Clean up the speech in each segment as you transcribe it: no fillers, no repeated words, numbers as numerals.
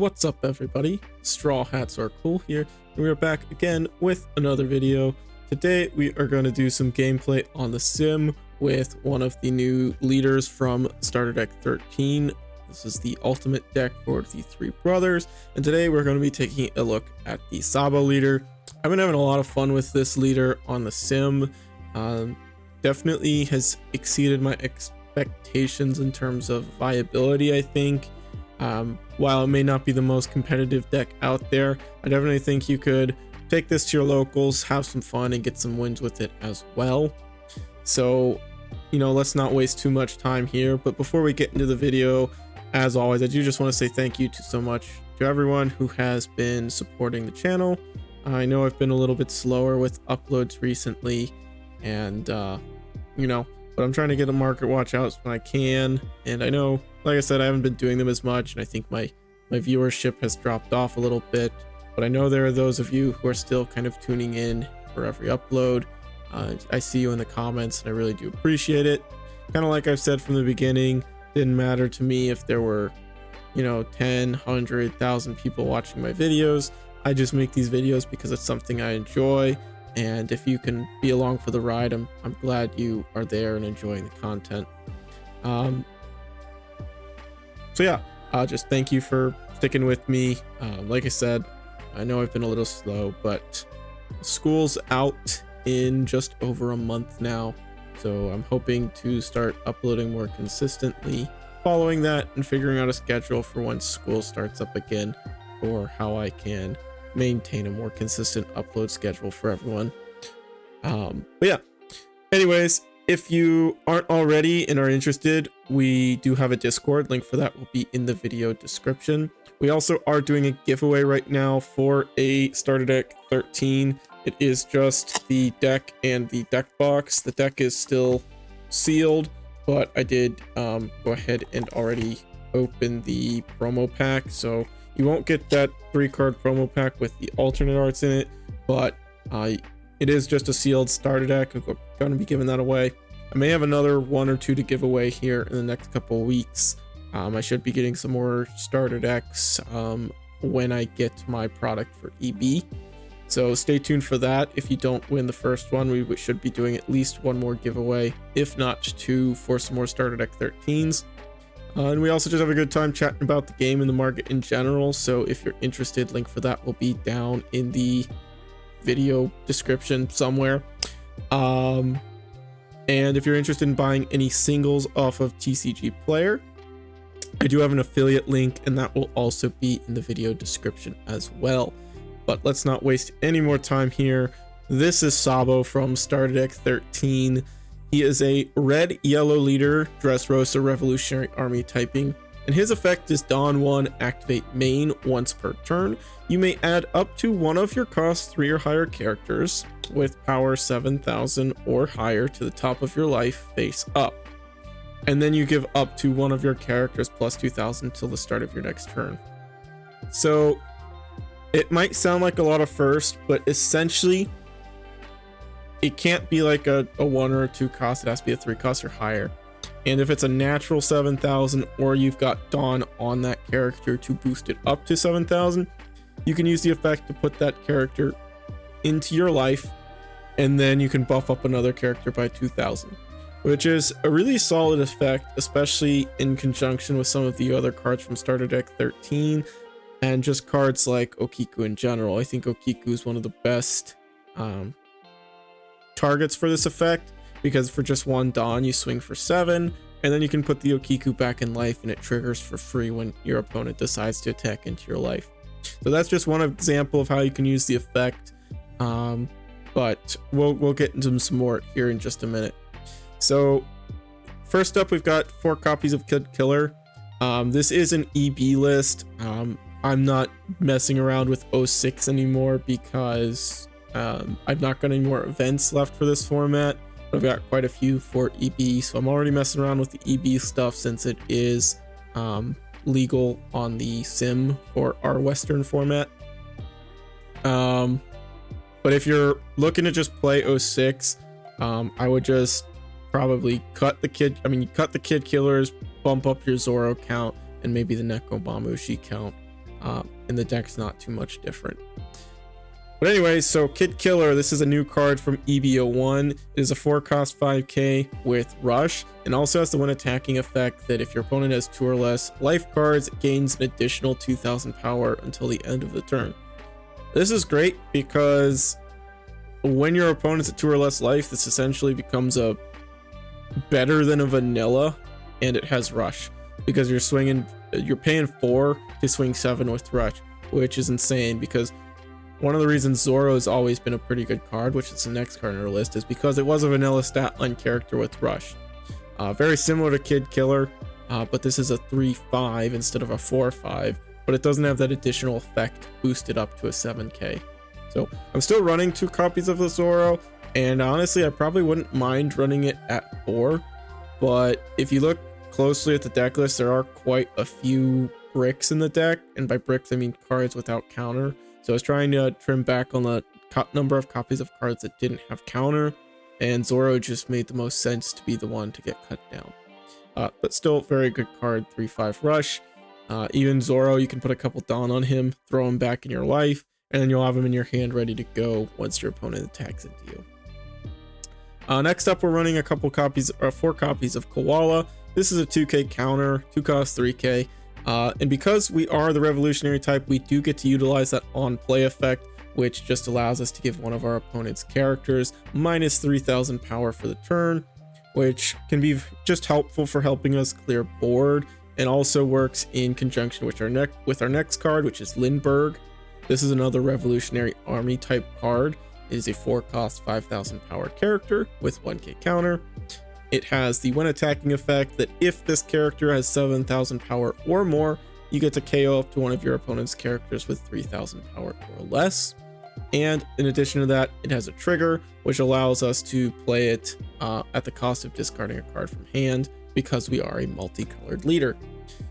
What's up, everybody? Straw Hats Are Cool here, and we are back again with another video. Today we are going to do some gameplay on the sim with one of the new leaders from Starter Deck 13. This is the ultimate deck for the three brothers, and today we're going to be taking a look at the Sabo leader. I've been having a lot of fun with this leader on the sim. Definitely has exceeded my expectations in terms of viability, I think. While it may not be the most competitive deck out there, I definitely think you could take this to your locals, have some fun, and get some wins with it as well. So, let's not waste too much time here. But before we get into the video, as always, I do just want to say thank you so much to everyone who has been supporting the channel. I know I've been a little bit slower with uploads recently, and but I'm trying to get a market watch out when I can. And I know, like I said, I haven't been doing them as much, and I think my viewership has dropped off a little bit. But I know there are those of you who are still kind of tuning in for every upload. I see you in the comments, and I really do appreciate it. Kind of like I've said from the beginning, didn't matter to me if there were 10, 100,000 people watching my videos. I just make these videos because it's something I enjoy, and if you can be along for the ride, I'm glad you are there and enjoying the content. So yeah, just thank you for sticking with me. Like I said, I know I've been a little slow, but school's out in just over a month now, so I'm hoping to start uploading more consistently following that and figuring out a schedule for when school starts up again, or how I can maintain a more consistent upload schedule for everyone. But yeah, anyways, if you aren't already and are interested, we do have a Discord. Link for that will be in the video description. We also are doing a giveaway right now for a Starter Deck 13. It is just the deck and the deck box. The deck is still sealed, but I did go ahead and already open the promo pack. So you won't get that 3-card promo pack with the alternate arts in it, but it is just a sealed starter deck. I'm going to be giving that away. I may have another 1 or 2 to give away here in the next couple of weeks. I should be getting some more starter decks when I get my product for EB. So stay tuned for that. If you don't win the first one, we should be doing at least 1 more giveaway, if not 2, for some more starter deck 13s. And we also just have a good time chatting about the game and the market in general. So if you're interested, link for that will be down in the video description somewhere. And if you're interested in buying any singles off of TCG Player, I do have an affiliate link, and that will also be in the video description as well. But let's not waste any more time here. This is Sabo from Starter Deck 13. He is a red-yellow leader, Dressrosa Revolutionary Army typing, and his effect is Dawn 1, activate main once per turn. You may add up to one of your cost 3 or higher characters with power 7,000 or higher to the top of your life face up. And then you give up to one of your characters plus 2,000 till the start of your next turn. So it might sound like a lot of first, but essentially it can't be like a 1 or a 2 cost. It has to be a 3 cost or higher. And if it's a natural 7,000, or you've got Dawn on that character to boost it up to 7,000, you can use the effect to put that character into your life, and then you can buff up another character by 2,000, which is a really solid effect, especially in conjunction with some of the other cards from Starter Deck 13 and just cards like Okiku in general. I think Okiku is one of the best targets for this effect, because for just 1 Dawn you swing for 7, and then you can put the Okiku back in life, and it triggers for free when your opponent decides to attack into your life. So that's just one example of how you can use the effect, but we'll get into some more here in just a minute. So first up, we've got 4 copies of Kid Killer. This is an EB list. I'm not messing around with 06 anymore because I've not got any more events left for this format. I've got quite a few for EB, so I'm already messing around with the EB stuff since it is legal on the sim for our Western format. But if you're looking to just play 06, I would just probably cut the Kid Killers, bump up your Zoro count, and maybe the Nekomamushi count. and the deck's not too much different. But anyway, so Kid Killer, this is a new card from EB01. It is a 4-cost 5k with Rush, and also has the when attacking effect that if your opponent has 2 or less life cards, it gains an additional 2000 power until the end of the turn. This is great because when your opponent's at 2 or less life, this essentially becomes a better than a vanilla, and it has Rush because you're paying 4 to swing 7 with Rush, which is insane because one of the reasons Zoro has always been a pretty good card, which is the next card on our list, is because it was a vanilla stat line character with Rush. Very similar to Kid Killer, but this is a 3/5 instead of a 4/5, but it doesn't have that additional effect boosted up to a 7k. So I'm still running 2 copies of the Zoro, and honestly, I probably wouldn't mind running it at 4, but if you look closely at the deck list, there are quite a few bricks in the deck, and by bricks I mean cards without counter. So I was trying to trim back on the number of copies of cards that didn't have counter, and Zoro just made the most sense to be the one to get cut down. But still, very good card, 3/5 Rush. Even Zoro, you can put a couple Dawn on him, throw him back in your life, and then you'll have him in your hand ready to go once your opponent attacks into you. Next up, we're running 4 copies of Koala. This is a 2k counter, 2 cost 3k. And because we are the revolutionary type, we do get to utilize that on play effect, which just allows us to give one of our opponent's characters minus 3000 power for the turn, which can be just helpful for helping us clear board, and also works in conjunction with our next card, which is Lindbergh. This is another revolutionary army type card. It is a 4-cost 5000 power character with 1k counter. It has the when attacking effect that if this character has 7000 power or more, you get to KO up to one of your opponent's characters with 3000 power or less. And in addition to that, it has a trigger, which allows us to play it at the cost of discarding a card from hand because we are a multicolored leader.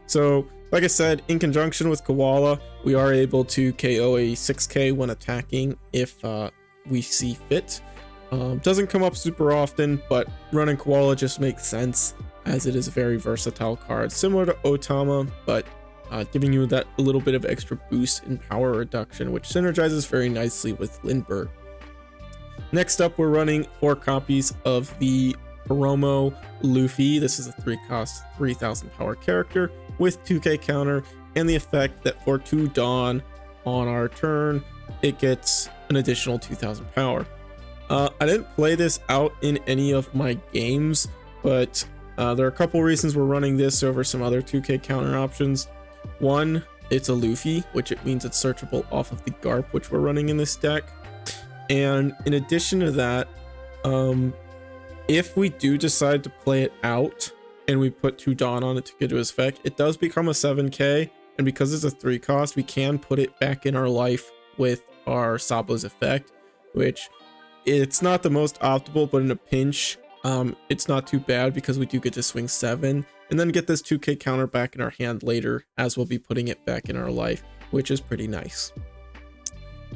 So, like I said, in conjunction with Koala, we are able to KO a 6k when attacking if we see fit. Doesn't come up super often, but running Koala just makes sense as it is a very versatile card, similar to Otama, but giving you that a little bit of extra boost in power reduction, which synergizes very nicely with Lindbergh. Next up, we're running 4 copies of the Hiromo Luffy. This is a 3-cost 3000 power character with 2k counter, and the effect that for 2 Dawn on our turn, it gets an additional 2000 power. I didn't play this out in any of my games, but there are a couple reasons we're running this over some other 2k counter options. One, it's a Luffy, which it means it's searchable off of the Garp, which we're running in this deck. And in addition to that, if we do decide to play it out and we put 2 Dawn on it to get to its effect, it does become a 7k, and because it's a 3 cost, we can put it back in our life with our Sabo's effect, which it's not the most optimal, but in a pinch, it's not too bad because we do get to swing 7 and then get this 2k counter back in our hand later, as we'll be putting it back in our life, which is pretty nice.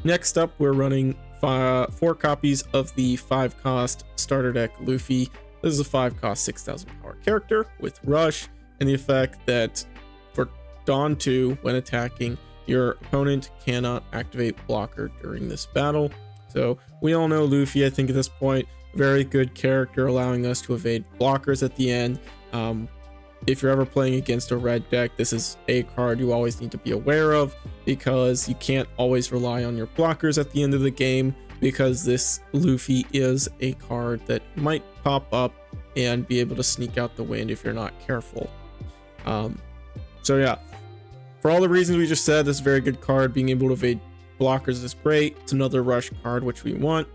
Next up, we're running 4 copies of the 5-cost starter deck Luffy. This is a 5-cost 6000 power character with Rush, and the effect that for Dawn 2, when attacking, your opponent cannot activate blocker during this battle. So we all know Luffy, I think at this point, very good character, allowing us to evade blockers at the end. If you're ever playing against a red deck, this is a card you always need to be aware of, because you can't always rely on your blockers at the end of the game, because this Luffy is a card that might pop up and be able to sneak out the wind if you're not careful. So yeah, for all the reasons we just said, this is a very good card. Being able to evade blockers is great. It's another rush card, which we want.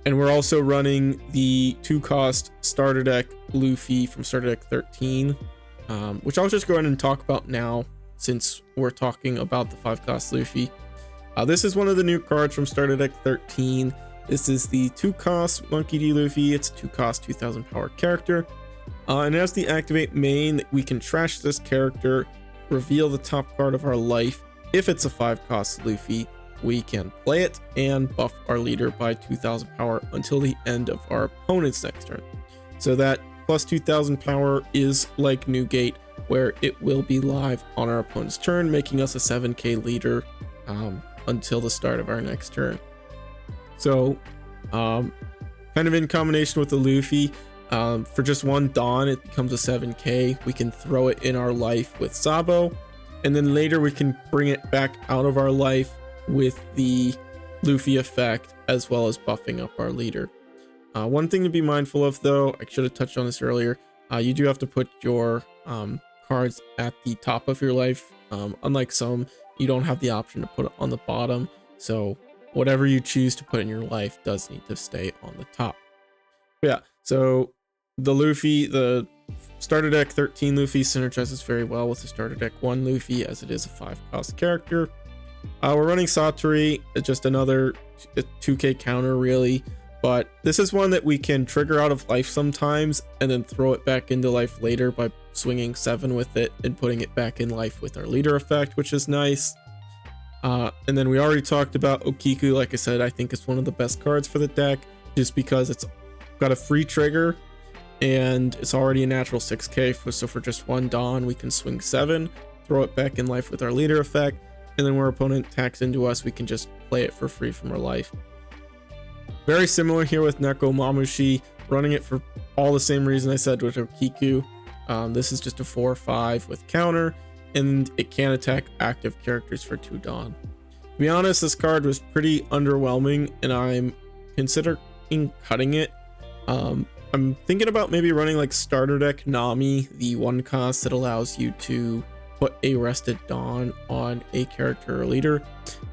And we're also running the 2-cost starter deck Luffy from starter deck 13, which I'll just go ahead and talk about now since we're talking about the 5-cost Luffy. This is one of the new cards from starter deck 13. This is the 2-cost Monkey D. Luffy. It's a 2-cost 2000 power character. And as the activate main, we can trash this character, reveal the top card of our life. If it's a 5-cost Luffy, we can play it and buff our leader by 2000 power until the end of our opponent's next turn. So that plus 2000 power is like Newgate, where it will be live on our opponent's turn, making us a 7k leader until the start of our next turn. So kind of in combination with the Luffy, for just one Dawn it becomes a 7k. We can throw it in our life with Sabo, and then later we can bring it back out of our life with the Luffy effect, as well as buffing up our leader. One thing to be mindful of though, I should have touched on this earlier, you do have to put your cards at the top of your life. Unlike some, you don't have the option to put it on the bottom, so whatever you choose to put in your life does need to stay on the top. But yeah, so the Luffy, the starter deck 13 Luffy synergizes very well with the starter deck 1 Luffy, as it is a 5-cost character. We're running Satori, just another 2k counter really, but this is one that we can trigger out of life sometimes and then throw it back into life later by swinging 7 with it and putting it back in life with our leader effect, which is nice. And then we already talked about Okiku. Like I said, I think it's one of the best cards for the deck, just because it's got a free trigger and it's already a natural 6k, so for just one Dawn we can swing 7, throw it back in life with our leader effect, and then when our opponent attacks into us, we can just play it for free from our life. Very similar here with Neko Mamushi, running it for all the same reason I said with Okiku. This is just a 4/5 with counter, and it can attack active characters for 2 Dawn. To be honest, this card was pretty underwhelming, and I'm considering cutting it. I'm thinking about maybe running like starter deck Nami, the 1 cost that allows you to put a rested Dawn on a character or leader.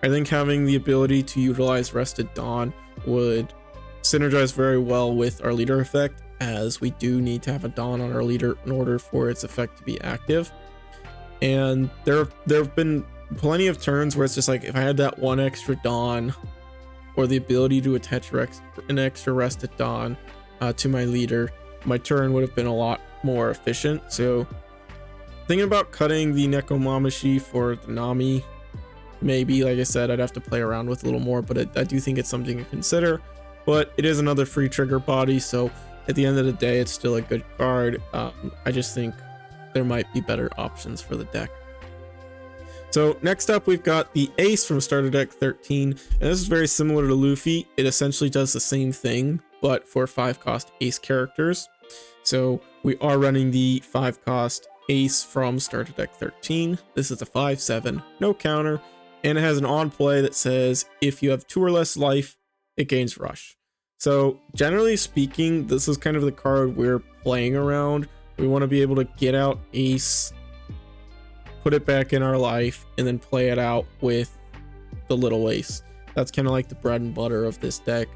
I think having the ability to utilize rested Dawn would synergize very well with our leader effect, as we do need to have a Dawn on our leader in order for its effect to be active. And there have been plenty of turns where it's just like, if I had that 1 extra Dawn or the ability to attach an extra rested Dawn to my leader, my turn would have been a lot more efficient. So thinking about cutting the Neko Mamushi for the Nami, maybe, like I said, I'd have to play around with a little more, but I do think it's something to consider. But it is another free trigger body, so at the end of the day, it's still a good card. I just think there might be better options for the deck. So next up, we've got the Ace from starter deck 13, and this is very similar to Luffy. It essentially does the same thing, but for 5-cost Ace characters. So we are running the 5-cost Ace from starter deck 13. This is a 5/7, no counter, and it has an on play that says if you have 2 or less life, it gains rush. So generally speaking, this is kind of the card we're playing around. We want to be able to get out Ace, put it back in our life, and then play it out with the little Ace. That's kind of like the bread and butter of this deck.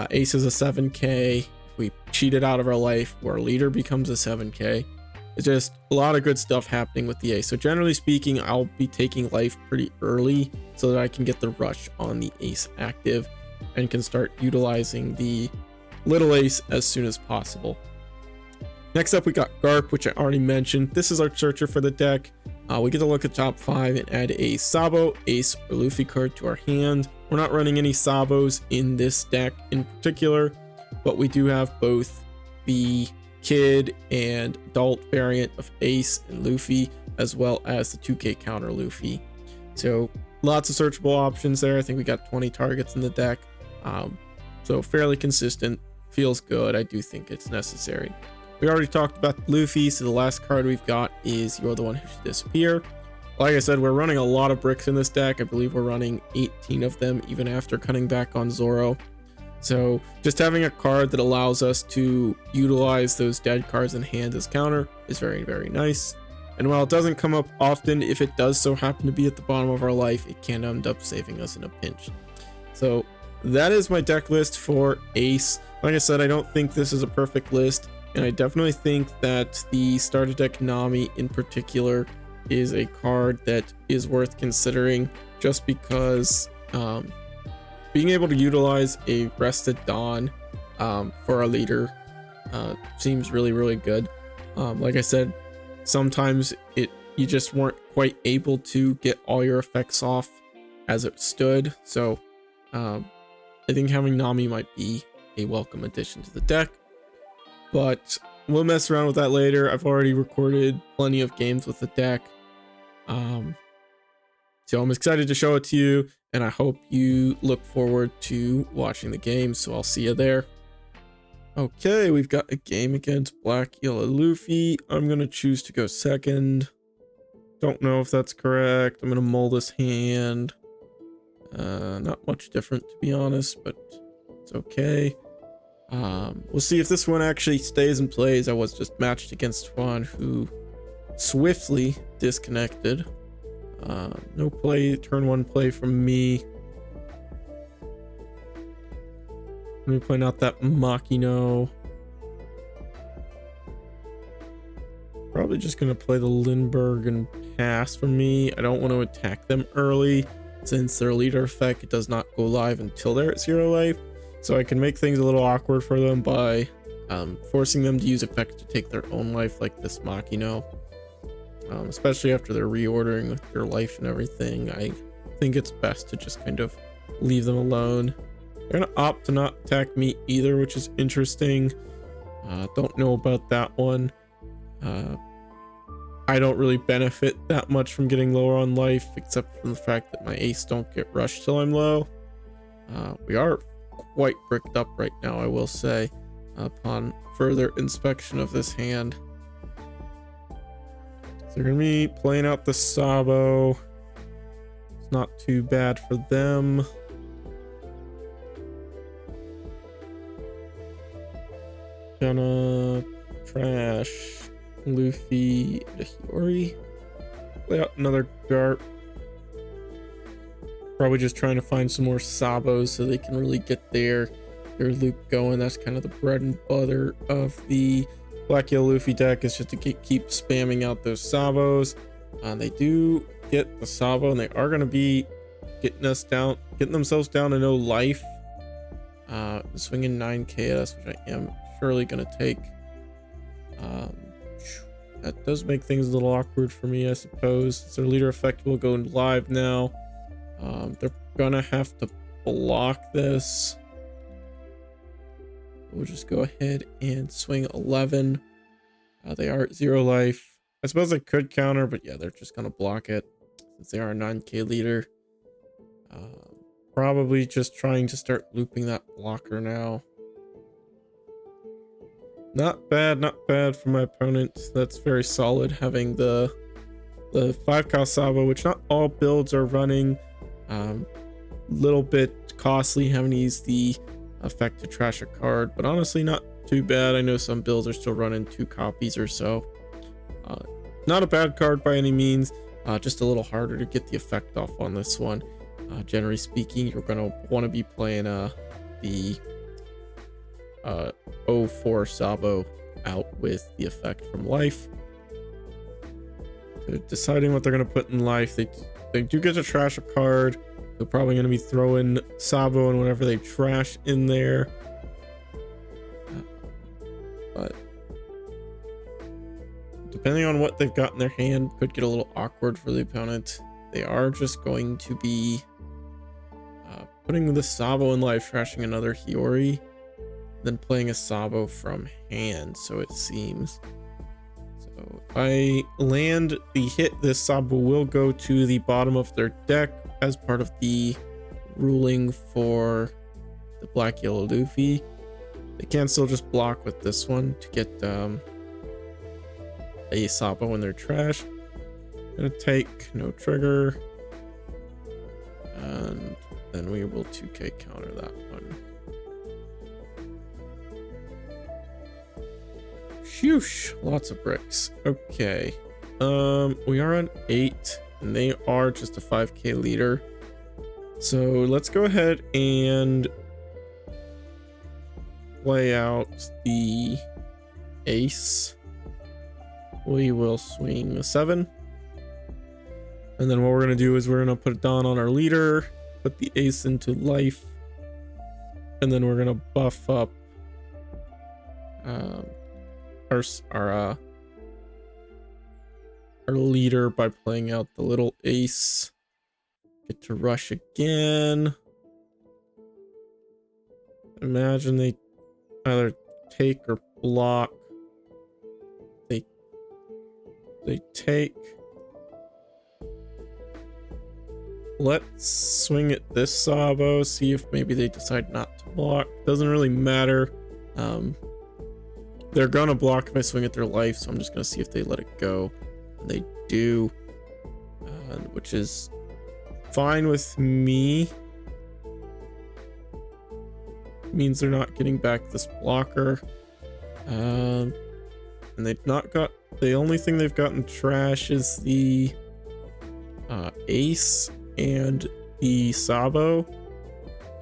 Ace is a 7k. We cheat it out of our life, where our leader becomes a 7k. It's just a lot of good stuff happening with the Ace. So generally speaking, I'll be taking life pretty early so that I can get the rush on the Ace active and can start utilizing the little Ace as soon as possible. Next up, we got Garp, which I already mentioned. This is our searcher for the deck. We get to look at top 5 and add a Sabo, Ace, or Luffy card to our hand. We're not running any Sabos in this deck in particular, but we do have both the kid and adult variant of Ace and Luffy, as well as the 2k counter Luffy. So lots of searchable options there. I think we got 20 targets in the deck, so fairly consistent, feels good. I do think it's necessary. We already talked about Luffy, so the last card we've got is You're the One Who Should Disappear. Like I said, we're running a lot of bricks in this deck. I believe we're running 18 of them, even after cutting back on Zoro. So just having a card that allows us to utilize those dead cards in hand as counter is very, very nice. And while it doesn't come up often, if it does so happen to be at the bottom of our life, it can end up saving us in a pinch. So that is my deck list for Ace. Like I said, I don't think this is a perfect list, and I definitely think that the starter deck Nami in particular is a card that is worth considering, just because being able to utilize a rested Dawn for our leader seems really, really good. Like I said, sometimes you just weren't quite able to get all your effects off as it stood. So I think having Nami might be a welcome addition to the deck. But we'll mess around with that later. I've already recorded plenty of games with the deck. So I'm excited to show it to you, and I hope you look forward to watching the game. So I'll see you there. Okay, we've got a game against Black Yellow Luffy. I'm gonna choose to go second. Don't know if that's correct. I'm gonna mull this hand. Not much different, to be honest, but it's okay. We'll see if this one actually stays and plays. I was just matched against one who swiftly disconnected. No play, turn one play from me. Let me point out that Makino. Probably just gonna play the Lindbergh and pass for me. I don't want to attack them early since their leader effect does not go live until they're at 0 life. So I can make things a little awkward for them by forcing them to use effects to take their own life, like this Makino. Especially after they're reordering with their life and everything. I think it's best to just kind of leave them alone. They're gonna opt to not attack me either, which is interesting. Don't know about that one. I don't really benefit that much from getting lower on life, except from the fact that my ace don't get rushed till I'm low. We are quite bricked up right now, I will say, upon further inspection of this hand. So they're gonna be playing out the Sabo. It's not too bad for them. Gonna trash Luffy and Hiyori. Play out another Garp. Probably just trying to find some more Sabos so they can really get their loop going. That's kind of the bread and butter of the Black Yellow Luffy deck, is just to keep spamming out those Sabos. They do get the Sabo, and they are going to be getting themselves down to no life. Swinging 9k at us, which I am surely going to take. That does make things a little awkward for me, I suppose. Their leader effect will go live now. They're gonna have to block this. We'll just go ahead and swing 11. They are at 0 life. I suppose I could counter, but yeah, they're just gonna block it since they are a 9k leader. Probably just trying to start looping that blocker now. Not bad for my opponent. That's very solid, having the 5 Sabo, which not all builds are running. Little bit costly having to use the effect to trash a card, but honestly not too bad. I know some builds are still running 2 copies or so. Not a bad card by any means, just a little harder to get the effect off on this one. Generally speaking, you're going to want to be playing the 04 Sabo out with the effect from life. So deciding what they're going to put in life, they do get to trash a card. They're probably going to be throwing Sabo and whatever they trash in there. But depending on what they've got in their hand, could get a little awkward for the opponent. They are just going to be putting the Sabo in life, trashing another Hiyori, then playing a Sabo from hand, so it seems. So if I land the hit, this Sabo will go to the bottom of their deck as part of the ruling for the Black Yellow Luffy. They can still just block with this one to get a Sabo in their trash. Gonna take no trigger, and then we will 2k counter that one. Shoosh, lots of bricks. Okay, we are on 8 and they are just a 5k leader, so let's go ahead and play out the ace. We will swing a 7, and then what we're going to do is we're going to put it down on our leader, put the ace into life, and then we're going to buff up our leader by playing out the little ace. Get to rush again. Imagine they either take or block. They take. Let's swing at this Sabo, see if maybe they decide not to block. Doesn't really matter. They're gonna block if I swing at their life, so I'm just gonna see if they let it go. And they do, which is fine with me. Means they're not getting back this blocker. And they've not got, the only thing they've gotten trash is the Ace and the Sabo.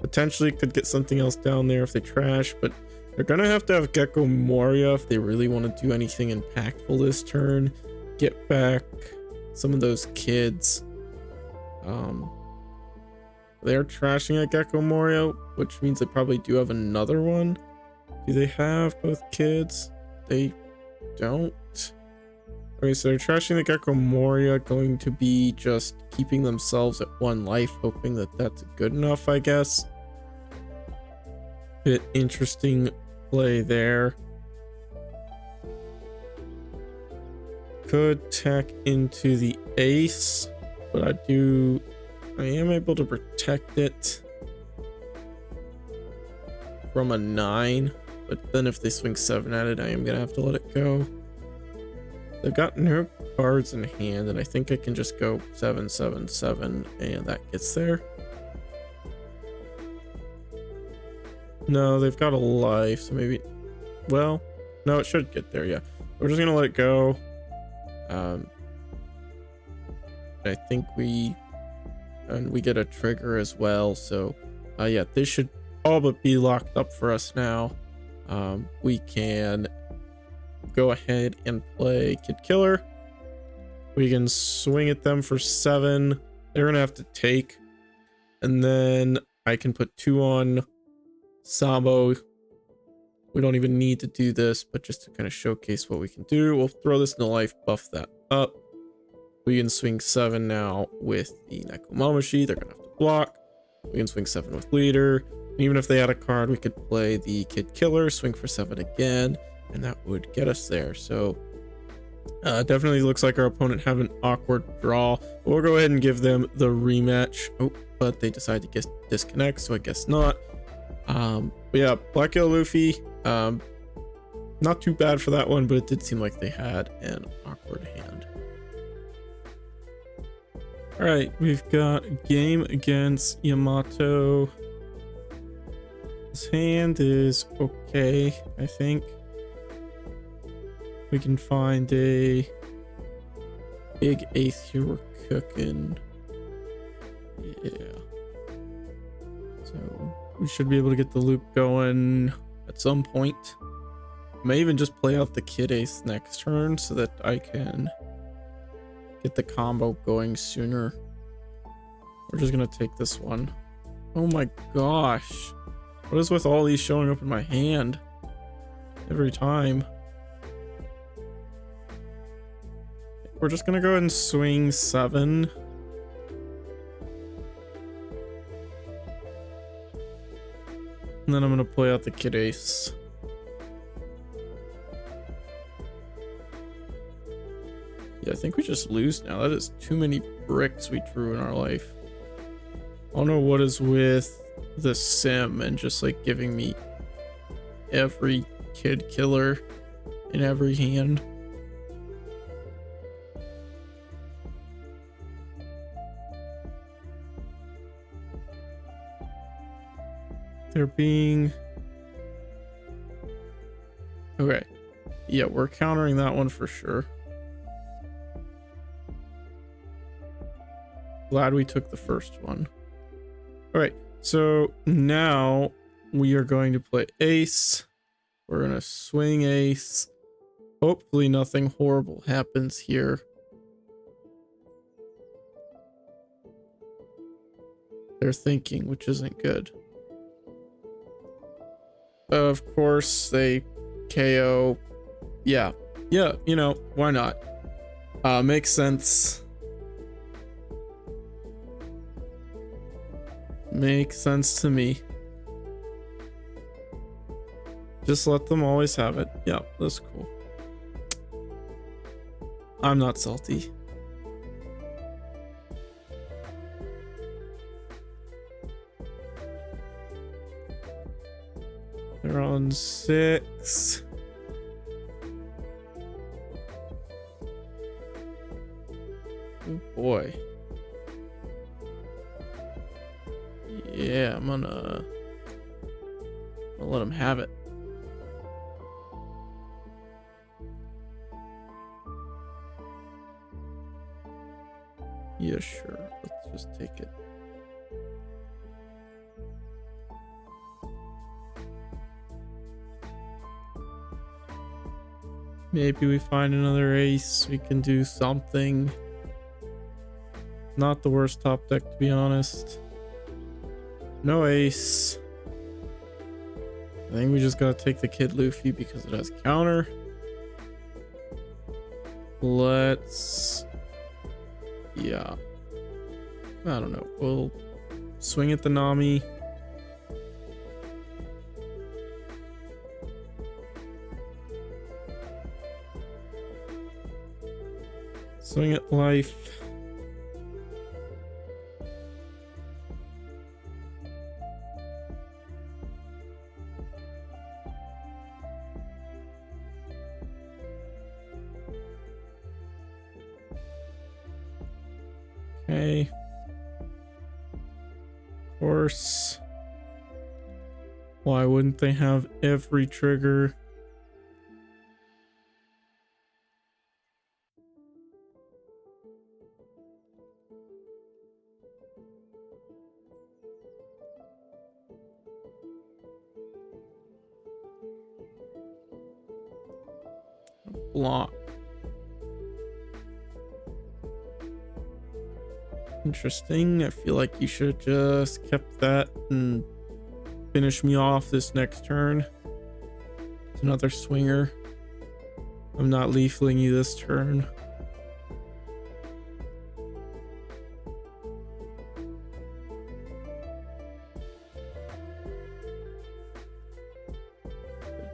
Potentially could get something else down there if they trash, but they're gonna have to have Gecko Moria if they really want to do anything impactful this turn. Get back some of those kids. They're trashing at Gecko Moria, which means they probably do have another one. Do they have both kids? They don't. Okay, so they're trashing the Gecko Moria, going to be just keeping themselves at 1 life, hoping that that's good enough, I guess. Bit interesting play there. Could tack into the Ace, but I am able to protect it from a 9, but then if they swing 7 at it, I am gonna have to let it go. They've got no cards in hand, and I think I can just go 7, 7, 7, and that gets there. No, they've got a life, so maybe, well, no, it should get there. Yeah, we're just gonna let it go. I think we get a trigger as well, so yeah, this should all but be locked up for us now. We can go ahead and play Kid Killer. We can swing at them for 7. They're gonna have to take, and then I can put 2 on Sabo. We don't even need to do this, but just to kind of showcase what we can do, we'll throw this into life, buff that up. We can swing 7 now with the Nekomamushi. They're gonna have to block. We can swing 7 with Leader. And even if they had a card, we could play the Kid Killer, swing for 7 again, and that would get us there. So definitely looks like our opponent have an awkward draw. We'll go ahead and give them the rematch. Oh, but they decide to disconnect, so I guess not. But yeah, Black Yellow Luffy, not too bad for that one, but it did seem like they had an awkward hand. All right, we've got a game against Yamato. His hand is okay, I think. We can find a big ace here. We're cooking. Yeah. So we should be able to get the loop going at some point. May even just play out the Kid Ace next turn so that I can get the combo going sooner. We're just gonna take this one. Oh my gosh. What is with all these showing up in my hand every time? We're just gonna go ahead and swing 7. And then I'm gonna play out the Kid Ace. Yeah, I think we just lose now. That is too many bricks we drew in our life. I don't know what is with the sim and just like giving me every Kid Killer in every hand. They're being okay. Yeah, we're countering that one for sure. Glad we took the first one. All right, so now we are going to play Ace. We're gonna swing Ace. Hopefully nothing horrible happens here. They're thinking, which isn't good. Of course, they KO. Yeah, you know, why not? Makes sense. Makes sense to me. Just let them always have it. Yeah, that's cool. I'm not salty. They're on 6. Oh boy. Yeah, I'm gonna let him have it. Yeah, sure. Let's just take it. Maybe we find another ace. We can do something. Not the worst top deck, to be honest. No ace. I think we just gotta take the Kid Luffy because it has counter. Let's... yeah. I don't know. We'll swing at the Nami. Swing at life. Okay. Of course. Why wouldn't they have every trigger? Block. Interesting. I feel like you should have just kept that and finish me off this next turn. It's another swinger. I'm not leafling you this turn.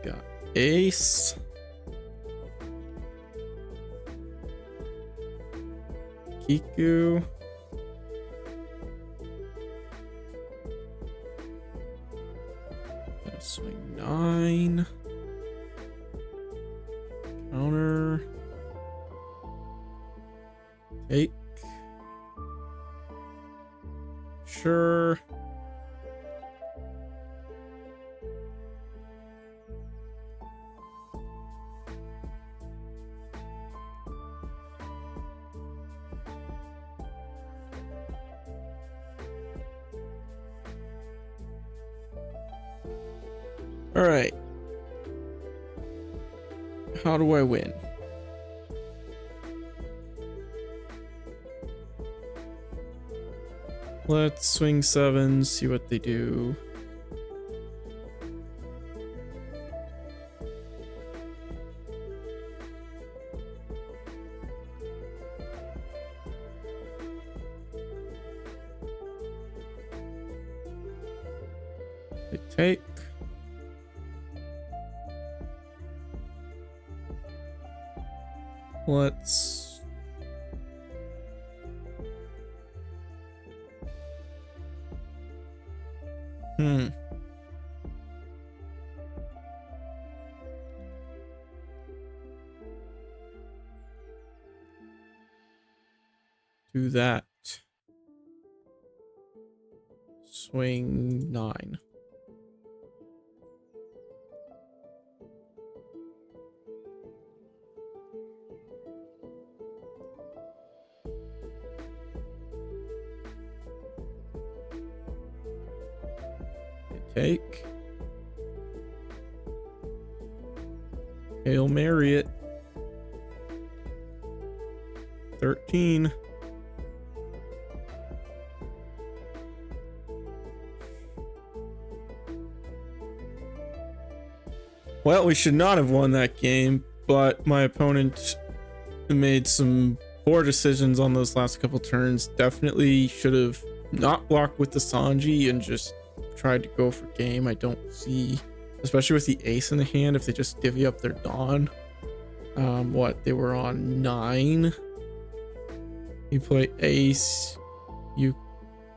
We got ace. Kiku. Gonna swing 9. Counter. Take. Sure. All right. How do I win? Let's swing 7, see what they do. They take. Let's do that. Swing 9. Take. Hail Mary it. 13. Well, we should not have won that game, but my opponent made some poor decisions on those last couple turns. Definitely should have not blocked with the Sanji and just tried to go for game. I don't see, especially with the ace in the hand, if they just divvy up their Dawn. What, they were on 9. You play ace, you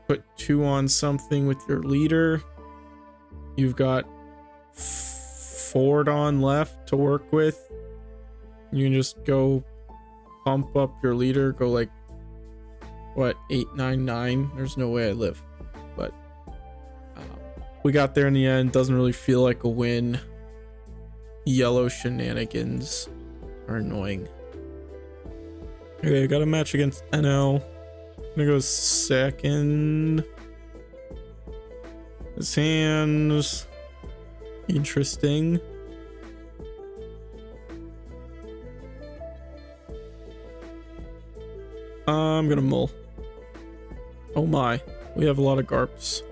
put 2 on something with your leader. You've got 4 on left to work with. You can just go pump up your leader, go like, what, 8, 9, 9. There's no way I live. But we got there in the end. Doesn't really feel like a win. Yellow shenanigans are annoying. Okay, got a match against Enel. I'm gonna go second. His hands. Interesting. I'm gonna mull. Oh my, we have a lot of garps.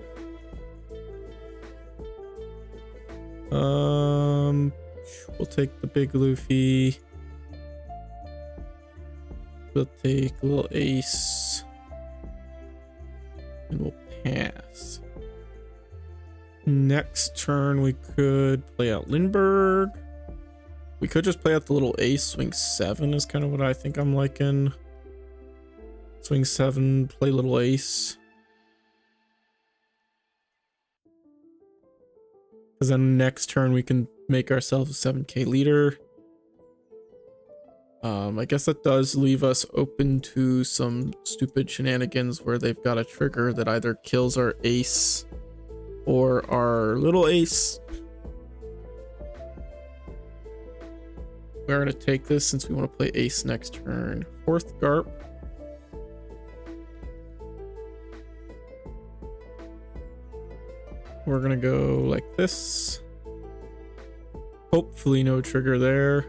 We'll take the big Luffy. We'll take a little ace. And we'll pass. Next turn, we could play out Lindbergh. We could just play out the little ace. Swing 7 is kind of what I think I'm liking. Swing 7, play little ace. Because then next turn, we can make ourselves a 7k leader. I guess that does leave us open to some stupid shenanigans where they've got a trigger that either kills our ace or our little ace. We're going to take this since we want to play ace next turn. 4th Garp. We're going to go like this. Hopefully no trigger there.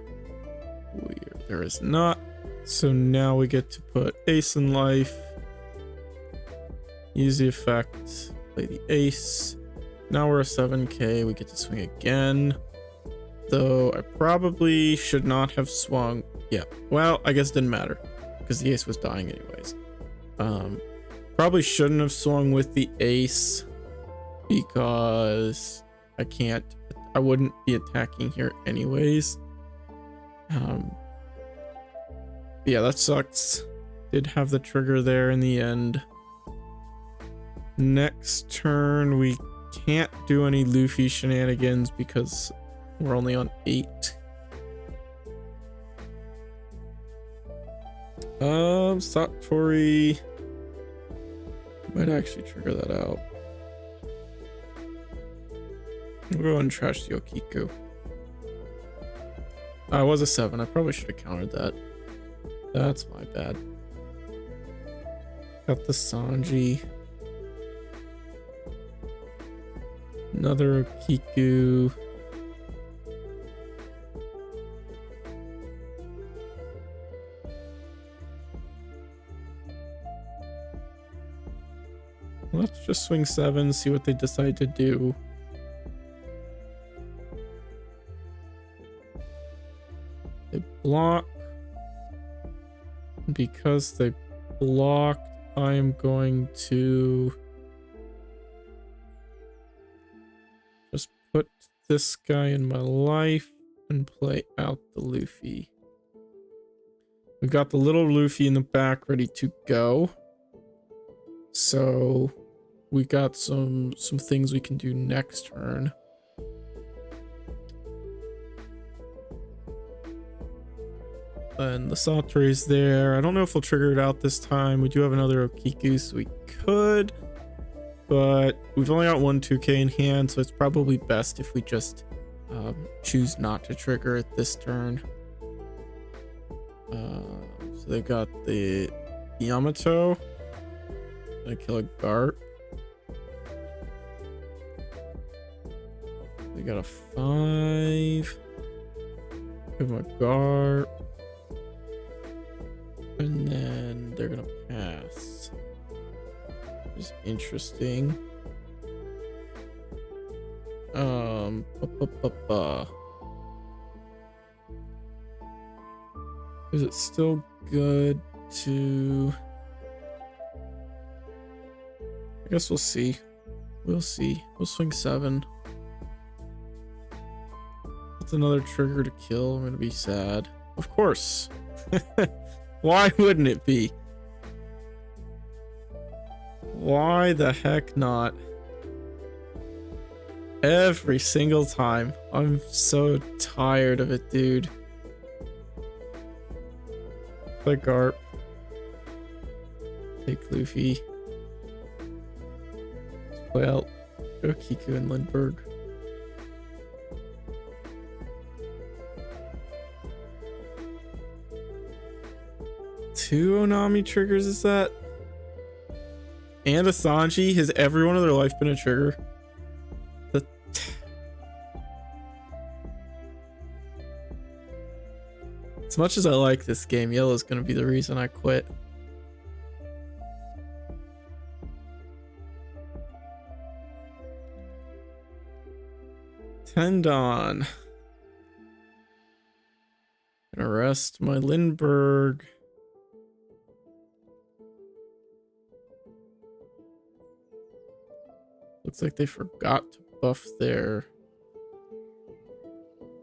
There is not. So now we get to put ace in life. Use the effect. Play the ace. Now we're a 7k. We get to swing again. Though I probably should not have swung. Yeah, well, I guess it didn't matter because the ace was dying anyways. Probably shouldn't have swung with the ace because I wouldn't be attacking here anyways. Yeah, that sucks. Did have the trigger there in the end. Next turn, we can't do any Luffy shenanigans because we're only on 8. Satori might actually trigger that out. We'll go and trash the Okiku. I was a 7. I probably should have countered that. That's my bad. Got the Sanji. Another Okiku. Let's just swing 7, see what they decide to do. They block. Because they blocked, I am going to just put this guy in my life and play out the Luffy. We've got the little Luffy in the back ready to go. So we got some things we can do next turn. And the Satori's there. I don't know if we'll trigger it out this time. We do have another Okiku, so we could. But we've only got 1 2k in hand, so it's probably best if we just choose not to trigger it this turn. So they got the Yamato. Gonna kill a Garp. They got a 5. Give him a Garp. And then they're gonna pass. Which is interesting. Is it still good to... I guess we'll see. We'll see. We'll swing 7. That's another trigger to kill. I'm gonna be sad. Of course. Why wouldn't it be? Why the heck not? Every single time. I'm so tired of it, dude. Play Garp. Take Luffy. Play out. Go Kiku and Lindbergh. Two Onami triggers, is that? And a Sanji? Has every one of their life been a trigger? As much as I like this game, yellow's gonna be the reason I quit. Tendon. Gonna rest my Lindbergh. Looks like they forgot to buff their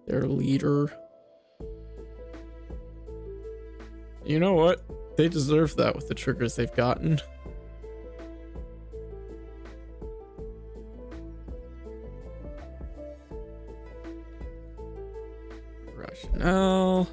leader. You know what? They deserve that with the triggers they've gotten. Rationale.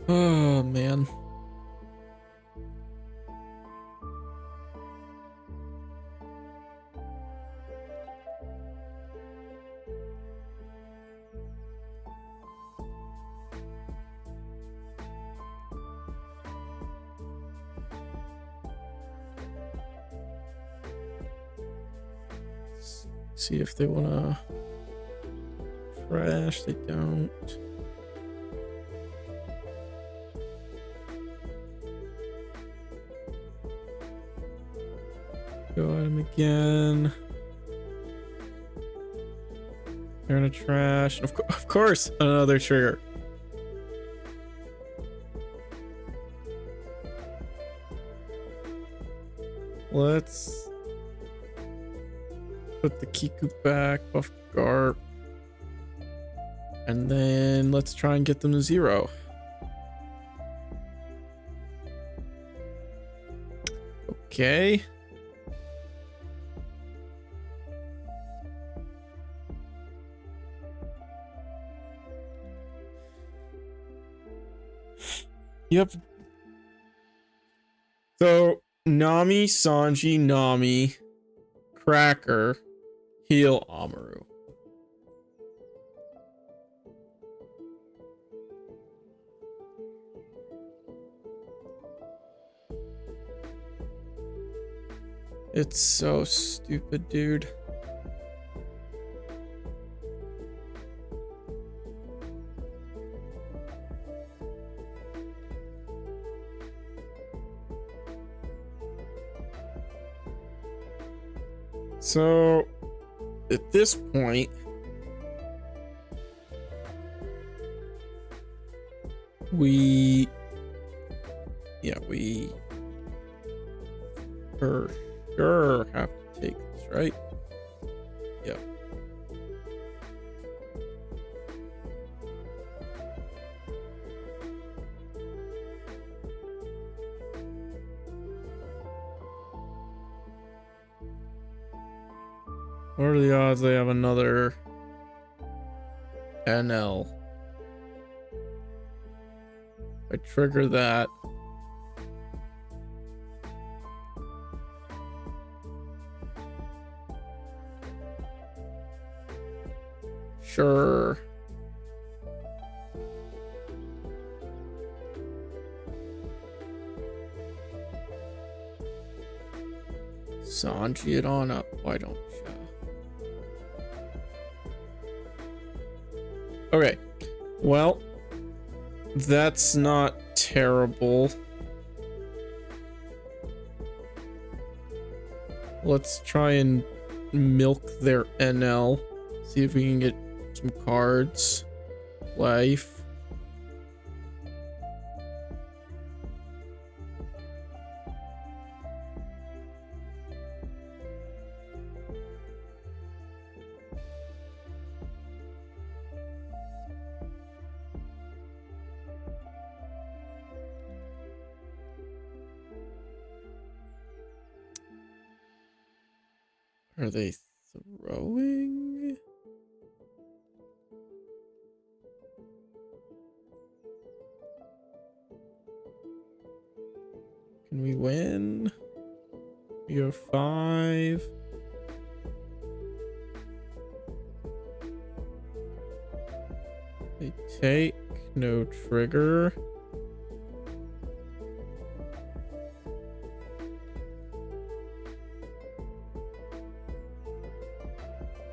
Oh, man. Let's see if they want to crash. They don't. Go at him again. They're in a trash. Of course, another trigger. Let's put the Kiku back, buff Garp. And then let's try and get them to 0. Okay. Yep. So Nami, Sanji, Nami, Cracker, heal Amaru. It's so stupid, dude. So, at this point, we for sure have to take this, right? Yep. What are the odds they have another Enel? If I trigger that. Sure. Sanji it on up. Why don't you? Okay. Well, That's not terrible. Let's try and milk their Enel. See if we can get some cards. Life. Are they throwing? Can we win? We go 5. They take, no trigger.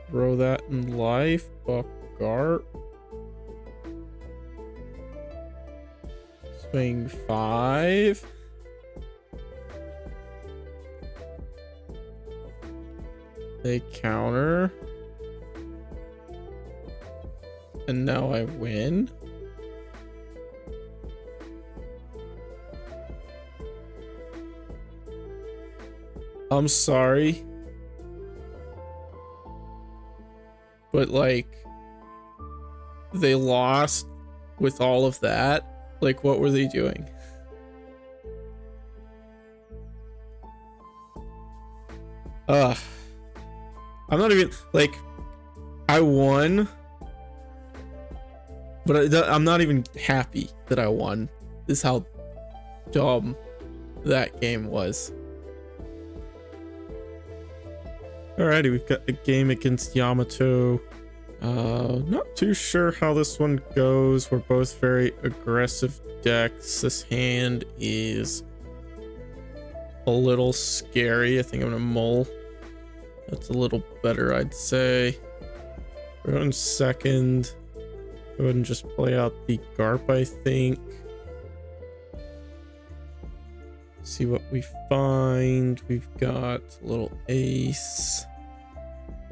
Throw that in life, buck Gart. Swing 5. They counter. And now I win. I'm sorry. But like, they lost with all of that. Like, what were they doing? I'm not even like, I won, but I'm not even happy that I won. This is how dumb that game was. Alrighty, we've got a game against Yamato. Not too sure how this one goes. We're both very aggressive decks. This hand is a little scary. I think I'm gonna mull. That's a little better, I'd say. We're going second. Go ahead and just play out the Garp, I think. See what we find. We've got a little ace.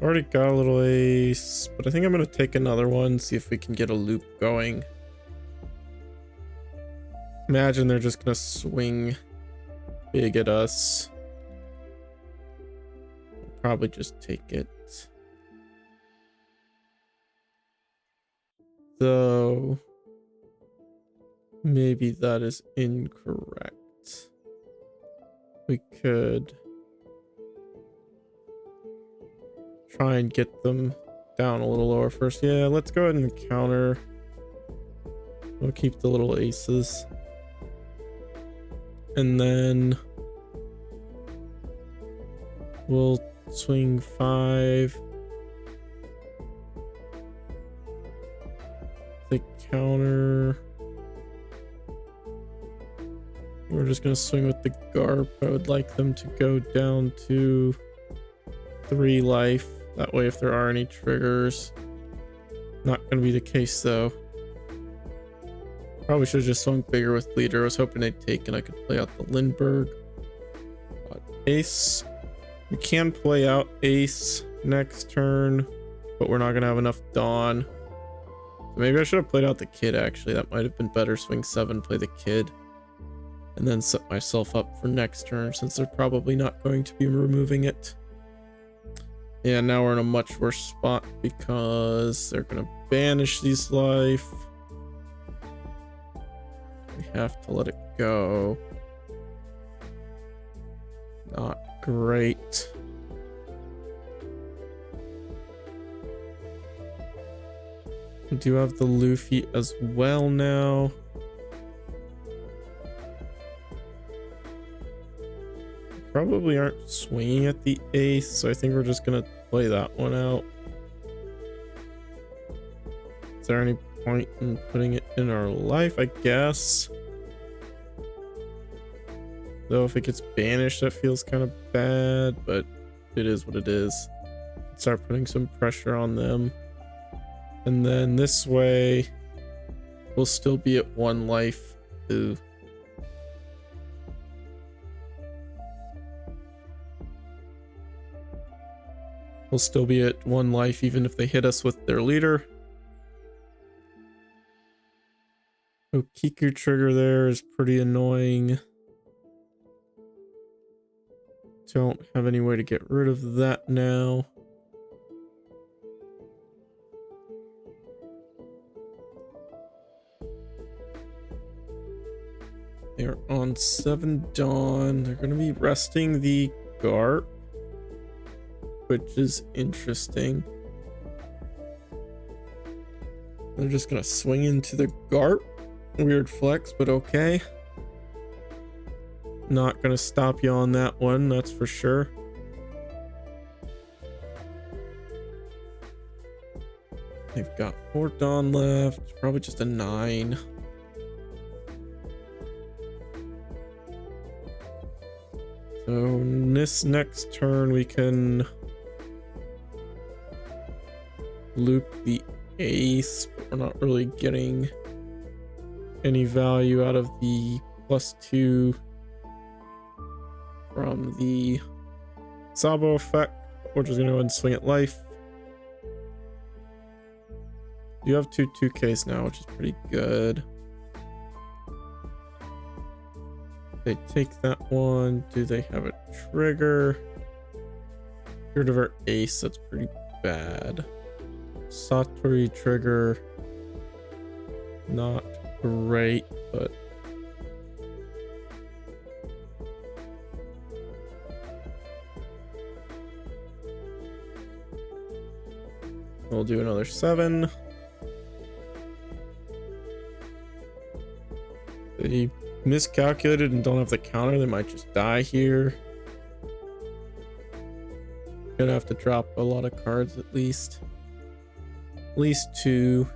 Already got a little ace, but I think I'm going to take another one, see if we can get a loop going. Imagine they're just going to swing big at us. Probably just take it. Though maybe that is incorrect. We could try and get them down a little lower first. Yeah, let's go ahead and counter. We'll keep the little aces. And then we'll swing 5. The counter. We're just gonna swing with the Garp. I would like them to go down to 3 life. That way if there are any triggers. Not gonna be the case though. Probably should have just swung bigger with leader. I was hoping they'd take and I could play out the Lindbergh. Ace. We can play out ace next turn, but we're not gonna have enough dawn. So maybe I should have played out the kid actually. That might have been better. Swing 7, play the kid. And then set myself up for next turn since they're probably not going to be removing it. Yeah, now we're in a much worse spot because they're gonna banish these life. We have to let it go. Not great. We do have the Luffy as well now. Probably aren't swinging at the ace, so I think we're just gonna play that one out. Is there any point in putting it in our life? I guess. Though if it gets banished, that feels kind of bad, but it is what it is. Start putting some pressure on them. And then this way, We'll still be at 1 life. Ooh. We'll still be at 1 life even if they hit us with their leader. Okiku trigger there is pretty annoying. Don't have any way to get rid of that now. They're on 7 Dawn. They're going to be resting the Garp, which is interesting. They're just going to swing into the Garp. Weird flex, but okay. Not going to stop you on that one, that's for sure. They've got 4 Dawn left. Probably just a 9. So this next turn we can loop the ace, but we're not really getting any value out of the +2 from the Sabo effect. We're just gonna go ahead and swing at life. You have 2 2Ks now, which is pretty good. They take that one. Do they have a trigger? Get rid of our ace. That's pretty bad. Satori trigger. Not great, but we'll do another 7. They miscalculated and don't have the counter. They might just die here. Gonna have to drop a lot of cards at least. At least 2.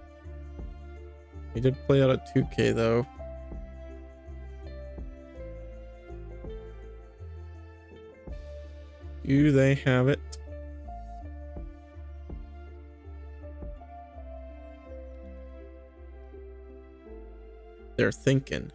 He did play out a 2K though. Do they have it? They're thinking.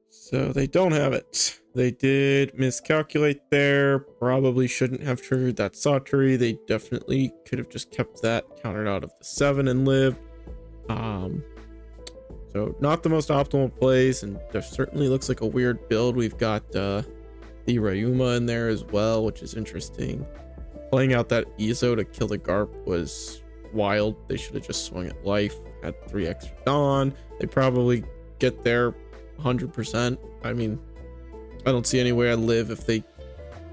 So they don't have it. They did miscalculate there. Probably shouldn't have triggered that Satori. They definitely could have just kept that countered out of the 7 and lived. So not the most optimal plays, and there certainly looks like a weird build. We've got the Ryuma in there as well, which is interesting. Playing out that Izo to kill the Garp was wild. They should have just swung at life, had 3 extra Dawn. They probably get there 100%. I mean, I don't see any way I live if they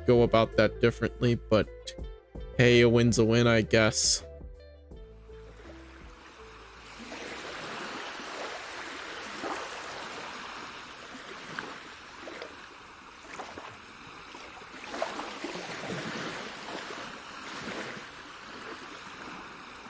go about that differently, but hey, a win's a win, I guess.